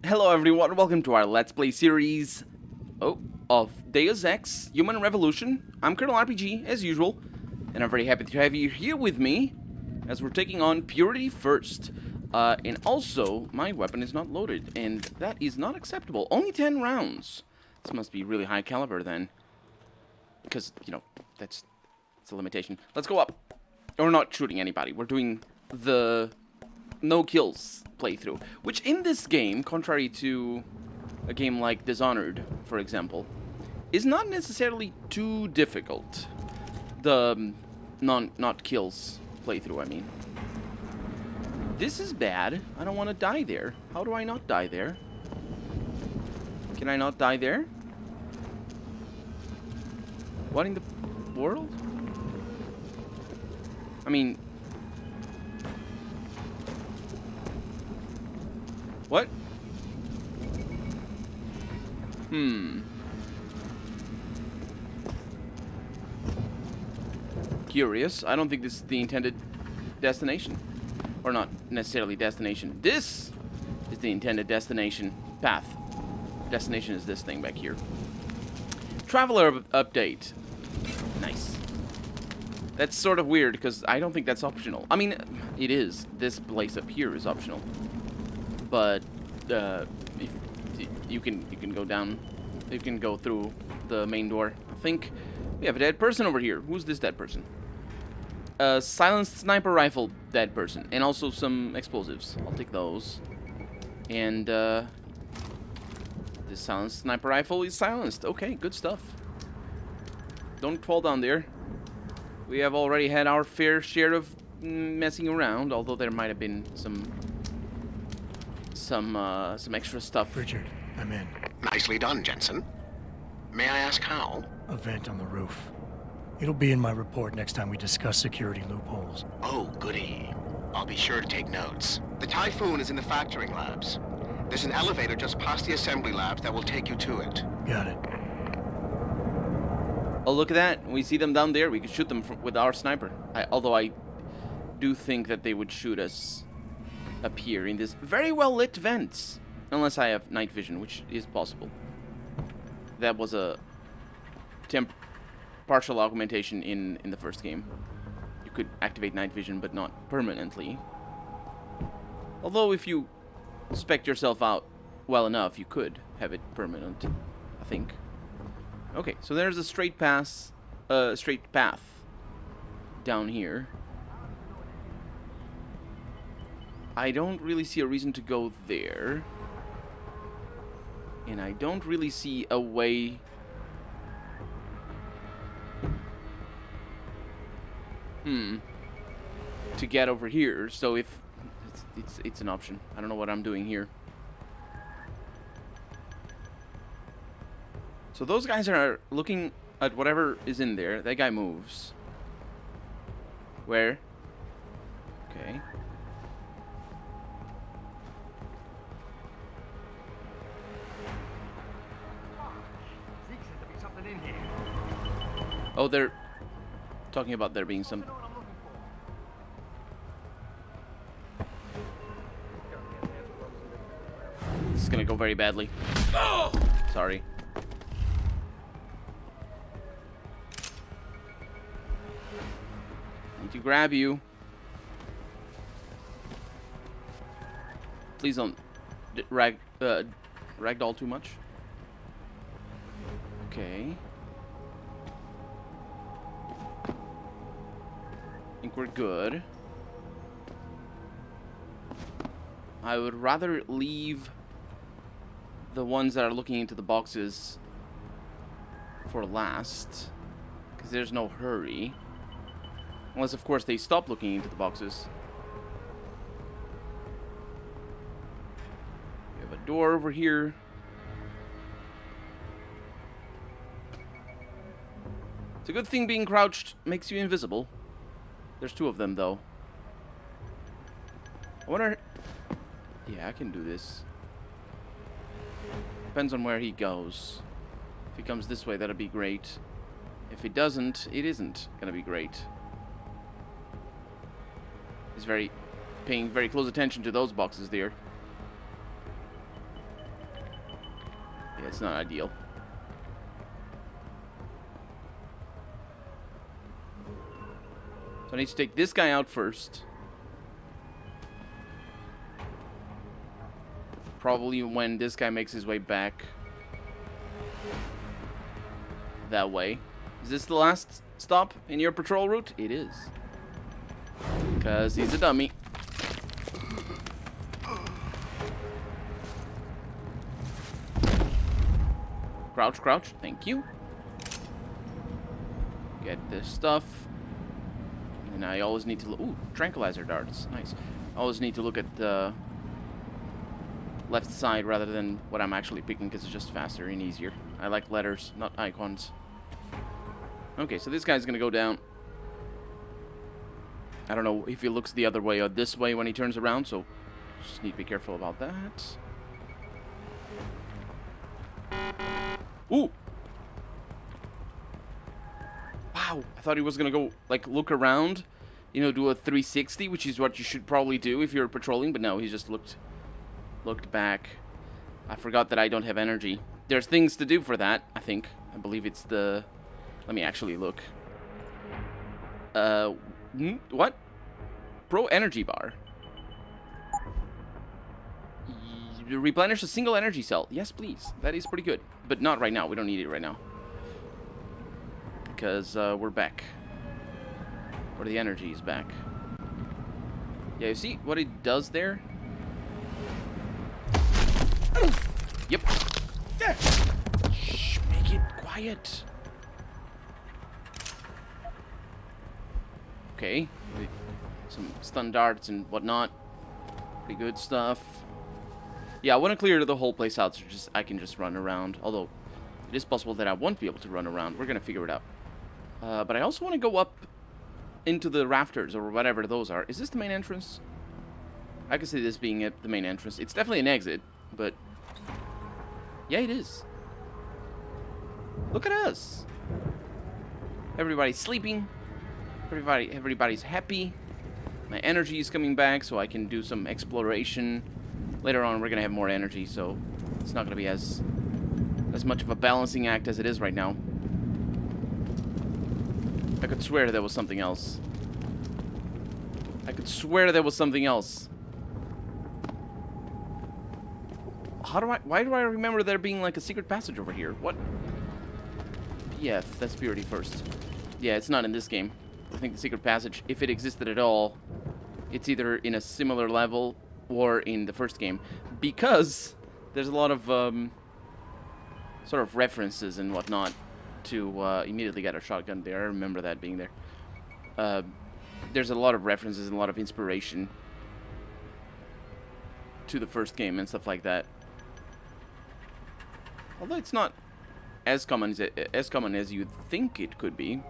Hello everyone, welcome to our Let's Play series of Deus Ex Human Revolution. I'm Colonel RPG, as usual, and I'm very happy to have you here with me as we're taking on Purity First. And also, my weapon is not loaded, and that is not acceptable. Only 10 rounds. This must be really high caliber then. Because, you know, that's a limitation. Let's go up. We're not shooting anybody. We're doing the no kills playthrough, which in this game, contrary to a game like Dishonored, for example, is not necessarily too difficult. The not kills playthrough, I mean. This is bad. I don't want to die there. How do I not die there? Can I not die there? What in the world? I mean... What? Curious. I don't think this is the intended destination. Or not necessarily destination. This is the intended destination. Path. Destination is this thing back here. Traveler update. Nice. That's sort of weird because I don't think that's optional. I mean, it is. This place up here is optional. But if you can go down, you can go through the main door. I think we have a dead person over here. Who's this dead person? Silenced sniper rifle dead person, and also some explosives. I'll take those. And this silenced sniper rifle is silenced. Okay, good stuff. Don't fall down there. We have already had our fair share of messing around, although there might have been some extra stuff. Richard, I'm in. Nicely done, Jensen. May I ask how? A vent on the roof. It'll be in my report next time we discuss security loopholes. Oh, goody. I'll be sure to take notes. The Typhoon is in the factoring labs. There's an elevator just past the assembly labs that will take you to it. Got it. Oh, look at that. We see them down there. We could shoot them with our sniper. Although I do think that they would shoot us up here in this very well lit vents. Unless I have night vision, which is possible. That was a partial augmentation in the first game. You could activate night vision, but not permanently. Although if you spec yourself out well enough, you could have it permanent, I think. Okay, so there's a straight path down here. I don't really see a reason to go there. And I don't really see a way to get over here. So if it's an option. I don't know what I'm doing here. So those guys are looking at whatever is in there. That guy moves. Where? Okay. Oh, they're talking about there being some... This is gonna go very badly. Oh! Sorry. Need to grab you. Please don't ragdoll too much. Okay. I think we're good. I would rather leave the ones that are looking into the boxes for last, because there's no hurry. Unless, of course, they stop looking into the boxes. We have a door over here. It's a good thing being crouched makes you invisible. There's two of them, though. I wonder... Yeah, I can do this. Depends on where he goes. If he comes this way, that'll be great. If he doesn't, it isn't gonna be great. He's paying very close attention to those boxes there. Yeah, it's not ideal. So I need to take this guy out first. Probably when this guy makes his way back that way. Is this the last stop in your patrol route? It is. Because he's a dummy. Crouch, crouch. Thank you. Get this stuff. And I always need to look... Ooh, tranquilizer darts. Nice. I always need to look at the left side rather than what I'm actually picking because it's just faster and easier. I like letters, not icons. Okay, so this guy's gonna go down. I don't know if he looks the other way or this way when he turns around, so just need to be careful about that. Ooh! Wow, I thought he was gonna go, like, look around, you know, do a 360, which is what you should probably do if you're patrolling, but no, he just looked back. I forgot that I don't have energy. There's things to do for that, I think. I believe it's the... Let me actually look. What? Pro energy bar. Replenish a single energy cell. Yes, please. That is pretty good. But not right now. We don't need it right now. Because we're back. Or the energy is back. Yeah, you see what it does there? Yep. Shh, make it quiet. Okay. Some stun darts and whatnot. Pretty good stuff. Yeah, I want to clear the whole place out so I can just run around. Although, it is possible that I won't be able to run around. We're going to figure it out. But I also want to go up into the rafters or whatever those are. Is this the main entrance? I can see this being the main entrance. It's definitely an exit, but... Yeah, it is. Look at us. Everybody's sleeping. Everybody's happy. My energy is coming back, so I can do some exploration. Later on, we're gonna have more energy, so it's not gonna be as much of a balancing act as it is right now. I could swear there was something else. I could swear there was something else. Why do I remember there being like a secret passage over here? What? Yeah, that's purity first. Yeah, it's not in this game. I think the secret passage, if it existed at all, it's either in a similar level or in the first game, because there's a lot of sort of references and whatnot to immediately get a shotgun there. I remember that being there. There's a lot of references and a lot of inspiration to the first game and stuff like that. Although it's not as common as you'd think it could be.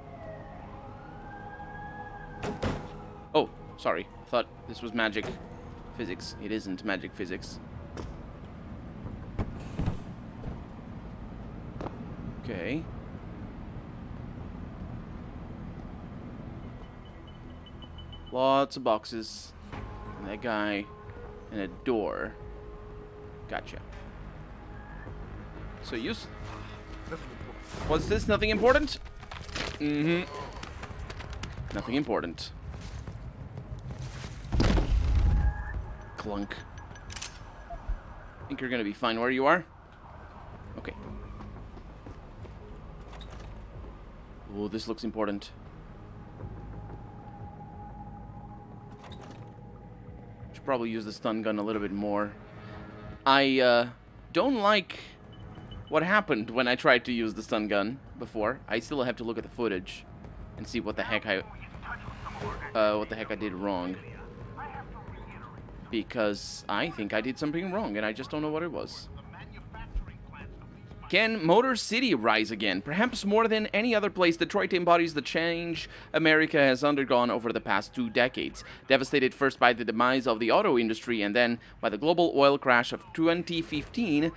Oh, sorry. I thought this was magic physics. It isn't magic physics. Okay. Lots of boxes. And that guy. And a door. Gotcha. So use... What's this? Nothing important? Mm-hmm. Nothing important. Clunk. Think you're gonna be fine where you are? Okay. Oh, this looks important. Should probably use the stun gun a little bit more. I don't like what happened when I tried to use the stun gun before. I still have to look at the footage and see what the heck I did wrong. Because I think I did something wrong and I just don't know what it was. Can Motor City rise again? Perhaps more than any other place, Detroit embodies the change America has undergone over the past 2 decades. Devastated first by the demise of the auto industry and then by the global oil crash of 2015,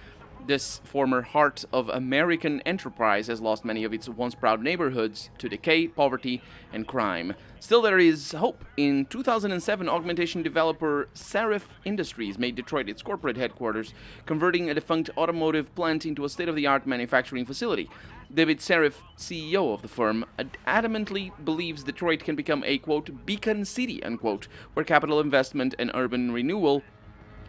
This former heart of American enterprise has lost many of its once proud neighborhoods to decay, poverty, and crime. Still, there is hope. In 2007, augmentation developer Serif Industries made Detroit its corporate headquarters, converting a defunct automotive plant into a state-of-the-art manufacturing facility. David Serif, CEO of the firm, adamantly believes Detroit can become a, quote, beacon city, unquote, where capital investment and urban renewal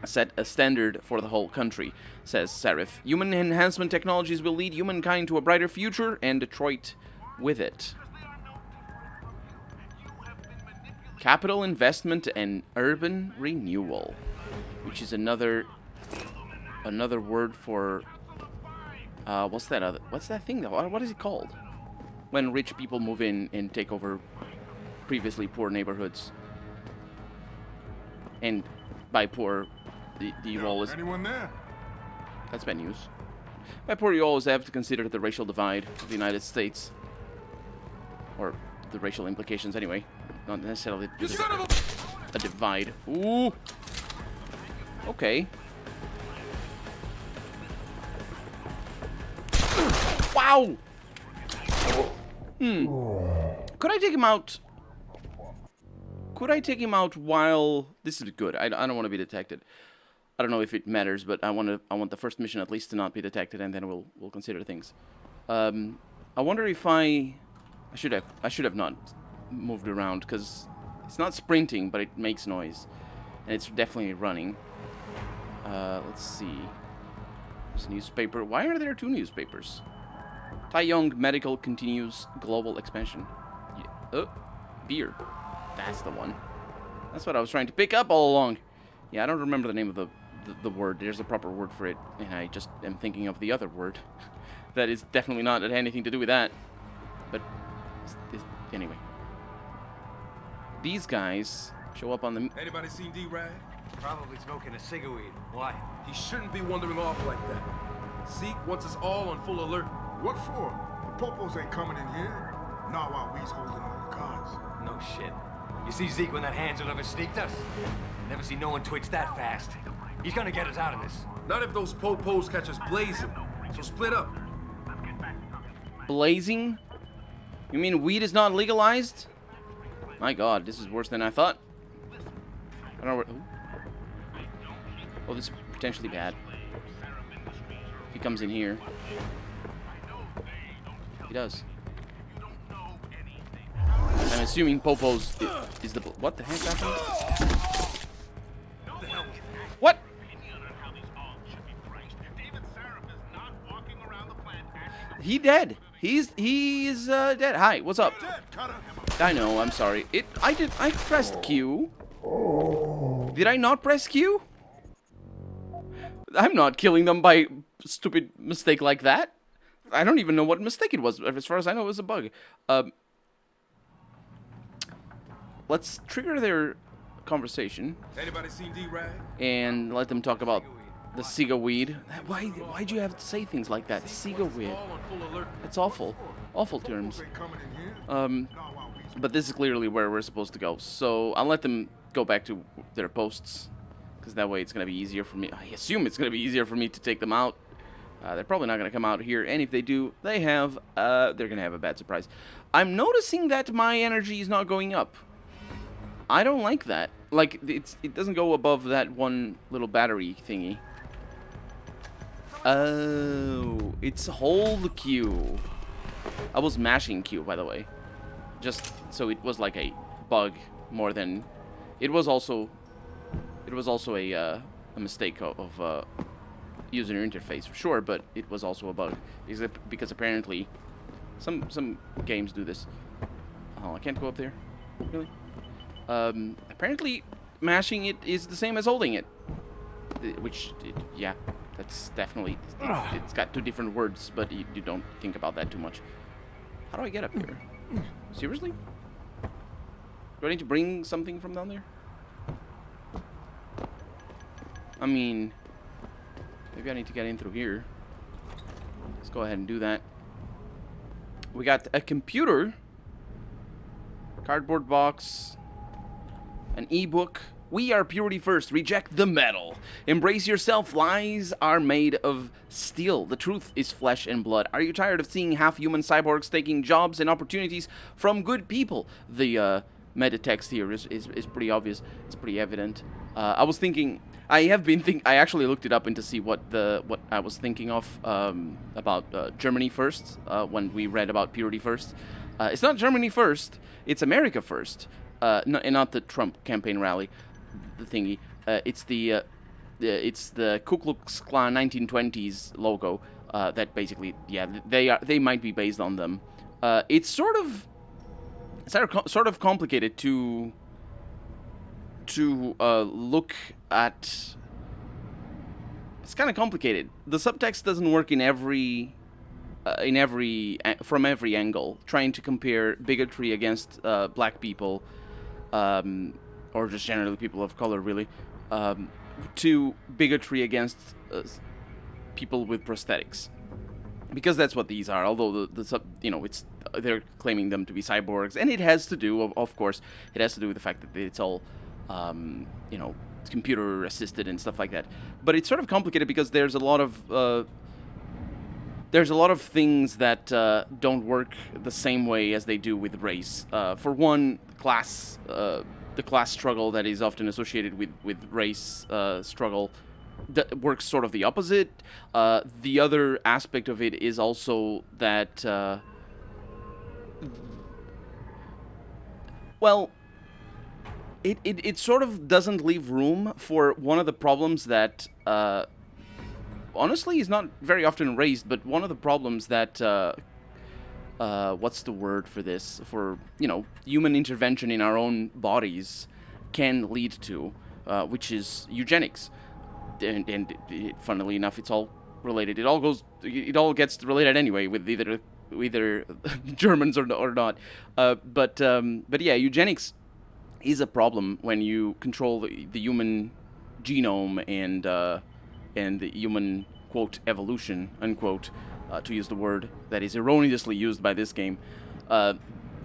set a standard for the whole country, says Serif. Human enhancement technologies will lead humankind to a brighter future, and Detroit with it. Capital investment and urban renewal, which is another word for what's that thing though? What is it called? When rich people move in and take over previously poor neighborhoods. And by poor, you always... Anyone there? That's bad news. By poor, you always have to consider the racial divide of the United States. Or the racial implications, anyway. Not necessarily a divide. Ooh! Okay. Wow! Could I take him out? Could I take him out while... This is good. I don't want to be detected. I don't know if it matters, but I want the first mission at least to not be detected, and then we'll consider things. I wonder if I should have not moved around, because it's not sprinting, but it makes noise, and it's definitely running. Let's see. There's a newspaper. Why are there 2 newspapers? Taeyong Medical continues global expansion. Yeah. Oh, beer. That's the one. That's what I was trying to pick up all along. Yeah, I don't remember the name of the word. There's a proper word for it, and I just am thinking of the other word. That is definitely not had anything to do with that. But anyway, these guys show up on the... Anybody seen D-Rag? Probably smoking a cigarette. Why? He shouldn't be wandering off like that. Zeke wants us all on full alert. What for? The Popos ain't coming in here. Not while we's holding all the cards. No shit. You see Zeke when that Hansel ever sneaked us? Never see no one twitch that fast. He's gonna get us out of this. Not if those Popos catch us blazing. So split up. Blazing? You mean weed is not legalized? My god, this is worse than I thought. I don't know where... Oh, this is potentially bad. If he comes in here. He does. I'm assuming Popo's is the... What the heck happened? What? He dead. He is dead. Hi, what's up? I know, I'm sorry. I pressed Q. Did I not press Q? I'm not killing them by stupid mistake like that. I don't even know what mistake it was. As far as I know, it was a bug. Let's trigger their conversation. Anybody seen D-Rag? And let them talk about the Sega weed. Why'd you have to say things like that? Sega weed. That's awful. Awful terms. But this is clearly where we're supposed to go. So I'll let them go back to their posts, because that way it's going to be easier for me. I assume it's going to be easier for me to take them out. They're probably not going to come out here, and if they do, they're going to have a bad surprise. I'm noticing that my energy is not going up. I don't like that. Like, it doesn't go above that one little battery thingy. Oh, it's hold Q. I was mashing Q, by the way. Just so it was like a bug more than... It was also a mistake of user interface, for sure, but it was also a bug. Because apparently some games do this. Oh, I can't go up there? Really? Apparently mashing it is the same as holding it. Which, yeah, that's definitely... It's got 2 different words, but you don't think about that too much. How do I get up here? Seriously? Do I need to bring something from down there? I mean... Maybe I need to get in through here. Let's go ahead and do that. We got a computer. Cardboard box. An e-book. We are purity first. Reject the metal. Embrace yourself. Lies are made of steel. The truth is flesh and blood. Are you tired of seeing half-human cyborgs taking jobs and opportunities from good people? The meta text here is pretty obvious. It's pretty evident. I was thinking... I actually looked it up to see what I was thinking of about Germany first when we read about purity first. It's not Germany first. It's America first. And not the Trump campaign rally. The thingy. It's the Ku Klux Klan 1920s logo. That basically, yeah, they might be based on them. It's sort of complicated to look at. It's kind of complicated. The subtext doesn't work from every angle. Trying to compare bigotry against black people. Or just generally people of color, really, to bigotry against people with prosthetics, because that's what these are. Although they're claiming them to be cyborgs, and it has to do, of course, it has to do with the fact that it's all, computer assisted and stuff like that. But it's sort of complicated because there's a lot of things that don't work the same way as they do with race. For one, class. The class struggle that is often associated with race struggle that works sort of the opposite. The other aspect of it is also that, well, it sort of doesn't leave room for one of the problems that, honestly, is not very often raised, but one of the problems that... what's the word for this? For, human intervention in our own bodies can lead to, which is eugenics. And funnily enough, it's all related. It all gets related anyway with either Germans or not. But yeah, eugenics is a problem when you control the human genome and the human, quote, evolution, unquote. To use the word that is erroneously used by this game,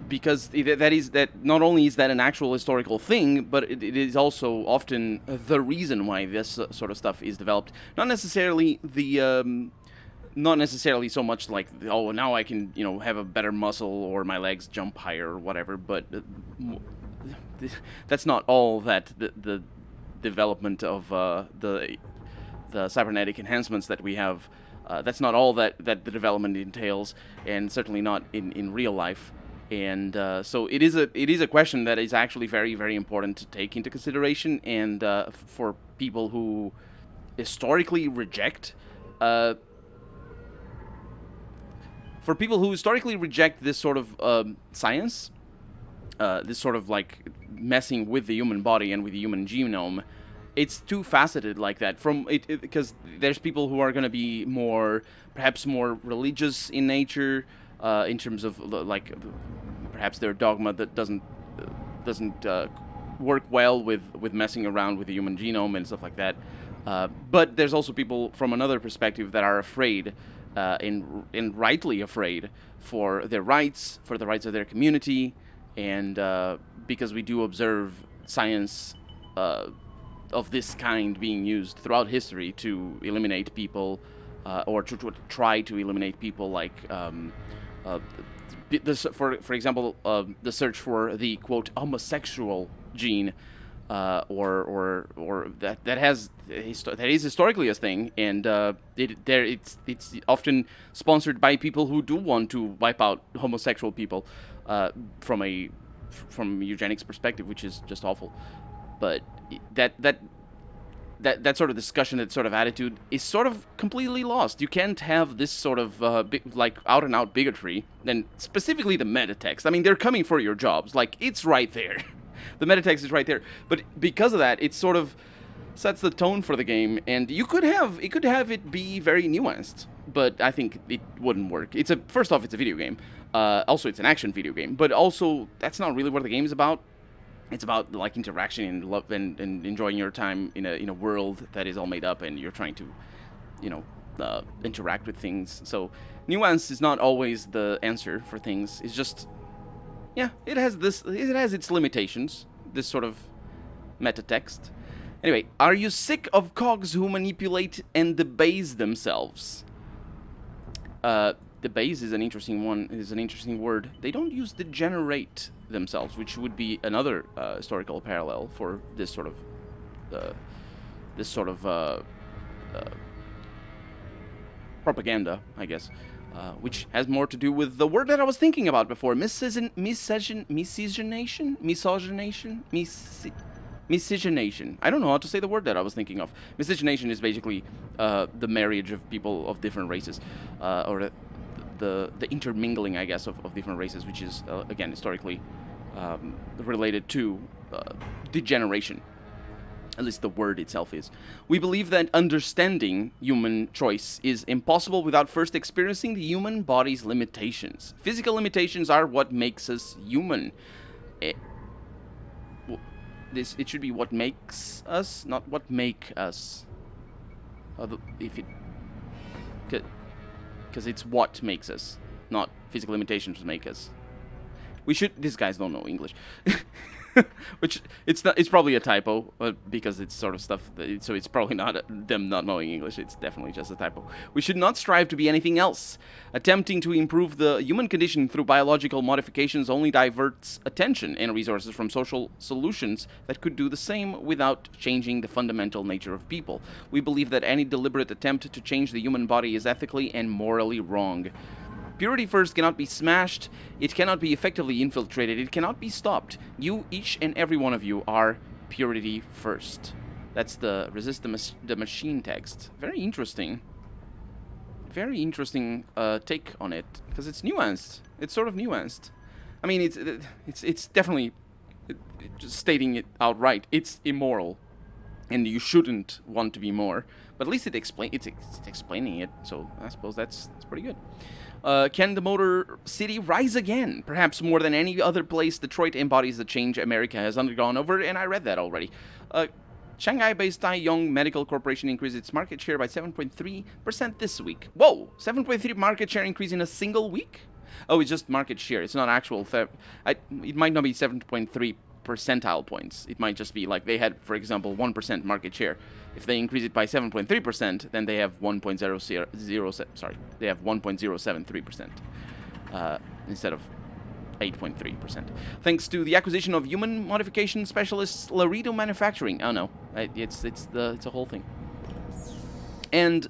because that not only is that an actual historical thing, but it is also often the reason why this sort of stuff is developed. Not necessarily so much like, oh, now I can have a better muscle or my legs jump higher or whatever. But that's not all that the development of the cybernetic enhancements that we have. That's not all that the development entails, and certainly not in real life. And so it is a question that is actually very, very important to take into consideration. And for people who historically reject, this sort of science, this sort of like messing with the human body and with the human genome. It's too faceted like that. Because there's people who are going to be perhaps more religious in nature, in terms of like perhaps their dogma that doesn't work well with messing around with the human genome and stuff like that. But there's also people from another perspective that are afraid, and rightly afraid for their rights, for the rights of their community, and because we do observe science. Of this kind being used throughout history to eliminate people, or to try to eliminate people, like for example, the search for the, quote, homosexual gene, or that is historically a thing, and it's often sponsored by people who do want to wipe out homosexual people, from eugenics perspective, which is just awful. But that sort of discussion, that sort of attitude is sort of completely lost. You can't have this sort of like out and out bigotry, and specifically the meta text. I mean, they're coming for your jobs. Like, it's right there. The meta text is right there. But because of that, it sort of sets the tone for the game, and it could have it be very nuanced. But I think it wouldn't work. First off, it's a video game. Also, it's an action video game. But also, that's not really what the game is about. It's about like interaction and love and enjoying your time in a world that is all made up, and you're trying to, interact with things. So nuance is not always the answer for things. It's just, yeah, it has its limitations. This sort of meta text. Anyway, are you sick of cogs who manipulate and debase themselves? Debase is an interesting one. Is an interesting word. They don't use degenerate themselves, which would be another historical parallel for this sort of propaganda, I guess, which has more to do with the word that I was thinking about before: miscegenation. I don't know how to say the word that I was thinking of. Miscegenation is basically the marriage of people of different races, or the intermingling, I guess, of different races, which is again historically related to degeneration. At least the word itself is. We believe that understanding human choice is impossible without first experiencing the human body's limitations. Physical limitations are what makes us human. It should be what makes us, not what make us. Because it's what makes us, not physical limitations make us. We should. These guys don't know English. Which it's probably a typo because it's sort of stuff so it's probably not them not knowing English. It's definitely just a typo. We should not strive to be anything else. Attempting to improve the human condition through biological modifications only diverts attention and resources from social solutions that could do the same without changing the fundamental nature of people. We believe that any deliberate attempt to change the human body is ethically and morally wrong. Purity first cannot be smashed, it cannot be effectively infiltrated, it cannot be stopped. You, each and every one of you, are purity first. That's the Resist the Machine text. Very interesting. Very interesting take on it, because it's nuanced. It's sort of nuanced. I mean, it's definitely just stating it outright. It's immoral, and you shouldn't want to be more. But at least it's explaining it, so I suppose that's pretty good. Can the Motor City rise again? Perhaps more than any other place, Detroit embodies the change America has undergone over, and I read that already. Shanghai-based Taiyong Medical Corporation increased its market share by 7.3% this week. Whoa! 7.3 market share increase in a single week? Oh, it's just market share. It's not actual. It might not be 7.3 percentile points. It might just be like they had, for example, 1% market share. If they increase it by 7.3%, then they have 1.073% instead of 8.3%. Thanks to the acquisition of human modification specialist Laredo Manufacturing. Oh no, it's a whole thing. And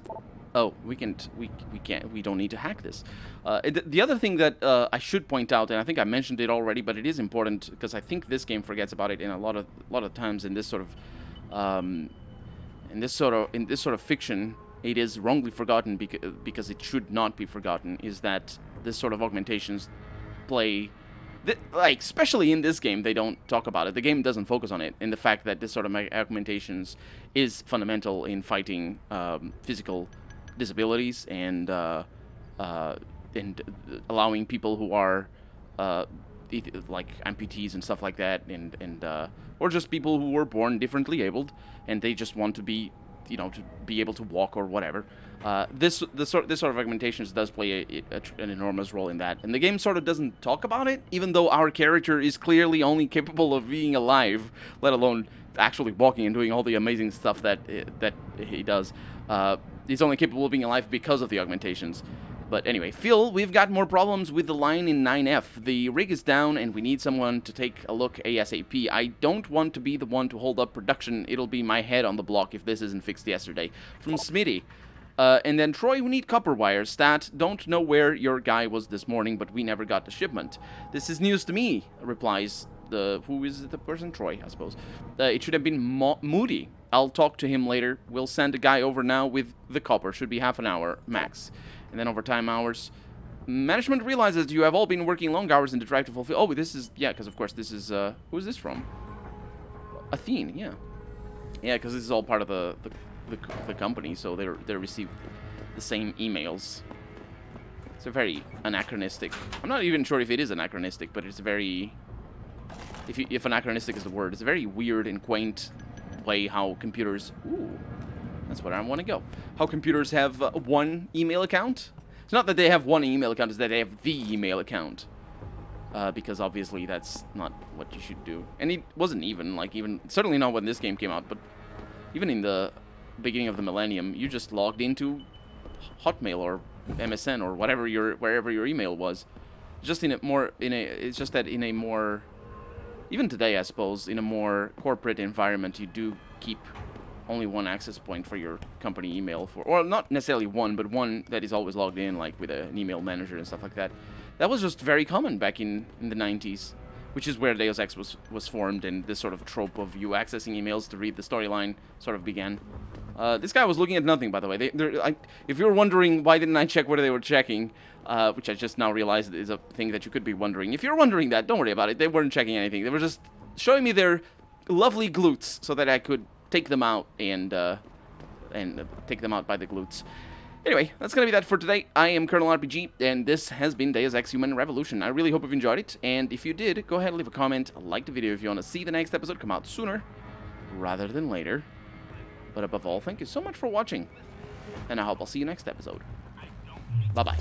we don't need to hack this. The other thing that I should point out, and I think I mentioned it already, but it is important because I think this game forgets about it in a lot of times in this sort of fiction. It is wrongly forgotten because it should not be forgotten. Is that this sort of augmentations play, like especially in this game, they don't talk about it. The game doesn't focus on it, and the fact that this sort of augmentations is fundamental in fighting physical disabilities and allowing people who are like amputees and stuff like that, and or just people who were born differently abled and they just want to be, to be able to walk or whatever. This sort of augmentations does play an enormous role in that, and the game sort of doesn't talk about it, even though our character is clearly only capable of being alive, let alone actually walking and doing all the amazing stuff that he does. He's only capable of being alive because of the augmentations. But anyway, Phil, we've got more problems with the line in 9F. The rig is down and we need someone to take a look ASAP. I don't want to be the one to hold up production. It'll be my head on the block if this isn't fixed yesterday. From Smitty. And then Troy, we need copper wires. Stat, don't know where your guy was this morning, but we never got the shipment. This is news to me, replies who is the person? Troy, I suppose. It should have been Moody. I'll talk to him later. We'll send a guy over now with the copper. Should be half an hour max. And then overtime hours. Management realizes you have all been working long hours in the drive to fulfill. Oh, this is, yeah, because of course this is, who is this from? Athene, yeah. Yeah, because this is all part of the company, so they receive the same emails. It's a very anachronistic. I'm not even sure if it is anachronistic, but it's a very, if anachronistic is the word, it's a very weird and quaint way how computers. Ooh. That's where I want to go. How computers have one email account? It's not that they have one email account, it's that they have the email account. because obviously that's not what you should do. And it wasn't even, like, certainly not when this game came out, but even in the beginning of the millennium, you just logged into Hotmail or MSN or wherever your email was. Just it's just that in a more, even today, I suppose, in a more corporate environment, you do keep only one access point for your company email or not necessarily one, but one that is always logged in, like with an email manager and stuff like that. That was just very common back in the 90s, which is where Deus Ex was formed, and this sort of trope of you accessing emails to read the storyline sort of began. This guy was looking at nothing, by the way. If you were wondering why didn't I check what they were checking, which I just now realized is a thing that you could be wondering. If you're wondering that, don't worry about it. They weren't checking anything. They were just showing me their lovely glutes so that I could take them out and take them out by the glutes. Anyway, that's going to be that for today. I am Colonel RPG, and this has been Deus Ex Human Revolution. I really hope you've enjoyed it, and if you did, go ahead and leave a comment, like the video if you want to see the next episode come out sooner rather than later. But above all, thank you so much for watching, and I hope I'll see you next episode. Bye-bye.